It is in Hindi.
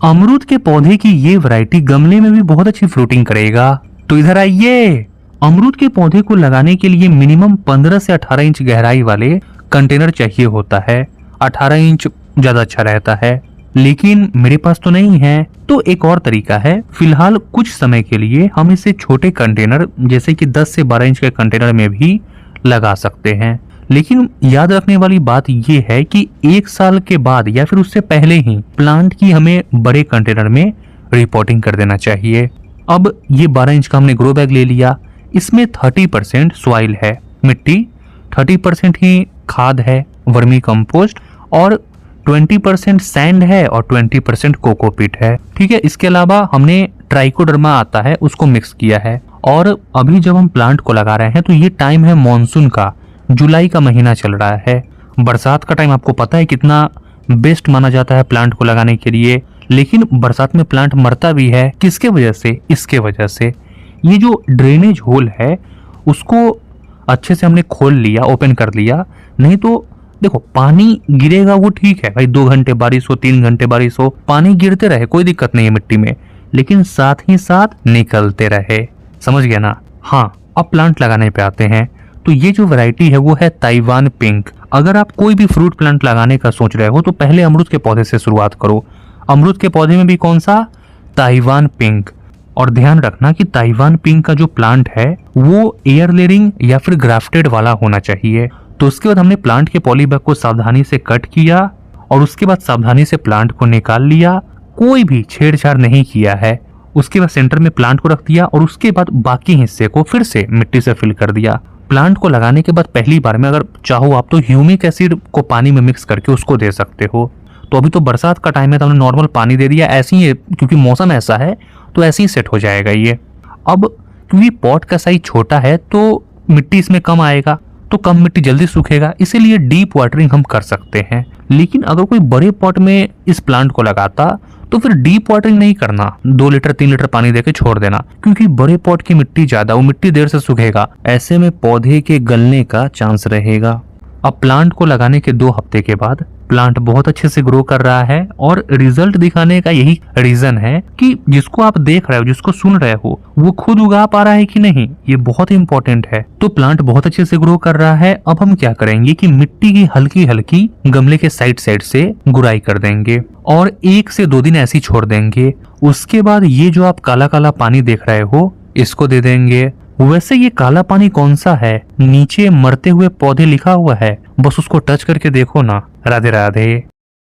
अमरूद के पौधे की ये वैरायटी गमले में भी बहुत अच्छी फ्रूटिंग करेगा। तो इधर आइए। अमरूद के पौधे को लगाने के लिए मिनिमम 15 से 18 इंच गहराई वाले कंटेनर चाहिए होता है। 18 इंच ज्यादा अच्छा रहता है, लेकिन मेरे पास तो नहीं है। तो एक और तरीका है, फिलहाल कुछ समय के लिए हम इसे छोटे कंटेनर जैसे कि 10 से 12 इंच के कंटेनर में भी लगा सकते हैं। लेकिन याद रखने वाली बात यह है कि 1 साल के बाद या फिर उससे पहले ही प्लांट की हमें बड़े कंटेनर में रिपोर्टिंग कर देना चाहिए। अब ये 12 इंच का हमने ग्रो बैग ले लिया। इसमें 30% सॉइल है, मिट्टी, 30% ही खाद है, वर्मी कंपोस्ट, और 20% सैंड है और 20% कोकोपीट है। ठीक है, इसके अलावा हमने ट्राइकोडर्मा आता है उसको मिक्स किया है। और अभी जब हम प्लांट को लगा रहे हैं तो ये टाइम है मॉनसून का, जुलाई का महीना चल रहा है। बरसात का टाइम आपको पता है कितना बेस्ट माना जाता है प्लांट को लगाने के लिए, लेकिन बरसात में प्लांट मरता भी है। किसके वजह से? इसके वजह से ये जो ड्रेनेज होल है उसको अच्छे से हमने खोल लिया, ओपन कर लिया। नहीं तो देखो, पानी गिरेगा वो ठीक है भाई, 2 घंटे बारिश हो, 3 घंटे बारिश हो, पानी गिरते रहे, कोई दिक्कत नहीं है मिट्टी में, लेकिन साथ ही साथ निकलते रहे। समझ गया ना? हाँ, अब प्लांट लगाने पे आते हैं। तो ये जो वैरायटी है वो है ताइवान पिंक। अगर आप कोई भी फ्रूट प्लांट लगाने का सोच रहे हो तो पहले अमरूद के पौधे से शुरुआत करो। अमरूद के पौधे में भी कौन सा? Taiwan pink. और ध्यान रखना कि ताइवान पिंक का जो प्लांट है वो एयर लेयरिंग या फिर ग्राफ्टेड वाला होना चाहिए। तो उसके बाद हमने प्लांट के पॉलीबैग को सावधानी से कट किया और उसके बाद सावधानी से प्लांट को निकाल लिया। कोई भी छेड़छाड़ नहीं किया है। उसके बाद सेंटर में प्लांट को रख दिया और उसके बाद बाकी हिस्से को फिर से मिट्टी से फिल कर दिया। प्लांट को लगाने के बाद पहली बार में अगर चाहो आप तो ह्यूमिक एसिड को पानी में मिक्स करके उसको दे सकते हो। तो अभी तो बरसात का टाइम है तो हमने नॉर्मल पानी दे दिया, ऐसे ही क्योंकि मौसम ऐसा है तो ऐसे ही सेट हो जाएगा ये। अब क्योंकि पॉट का साइज छोटा है तो मिट्टी इसमें कम आएगा, तो कम मिट्टी जल्दी सूखेगा, इसीलिए डीप वाटरिंग हम कर सकते हैं। लेकिन अगर कोई बड़े पॉट में इस प्लांट को लगाता तो फिर डीप वाटरिंग नहीं करना, 2 लीटर 3 लीटर पानी देके छोड़ देना, क्योंकि बड़े पॉट की मिट्टी ज्यादा, वो मिट्टी देर से सूखेगा, ऐसे में पौधे के गलने का चांस रहेगा। अब प्लांट को लगाने के 2 हफ्ते के बाद प्लांट बहुत अच्छे से ग्रो कर रहा है और रिजल्ट दिखाने का यही रीजन है कि जिसको आप देख रहे हो, जिसको सुन रहे हो, वो खुद उगा पा रहा है कि नहीं, ये बहुत इंपॉर्टेंट है। तो प्लांट बहुत अच्छे से ग्रो कर रहा है। अब हम क्या करेंगे कि मिट्टी की हल्की हल्की गमले के साइड साइड से गुड़ाई कर देंगे और 1 से 2 दिन ऐसे ही छोड़ देंगे। उसके बाद ये जो आप काला काला पानी देख रहे हो इसको दे देंगे। वैसे ये काला पानी कौन सा है? नीचे मरते हुए पौधे लिखा हुआ है, बस उसको टच करके देखो ना। राधे राधे।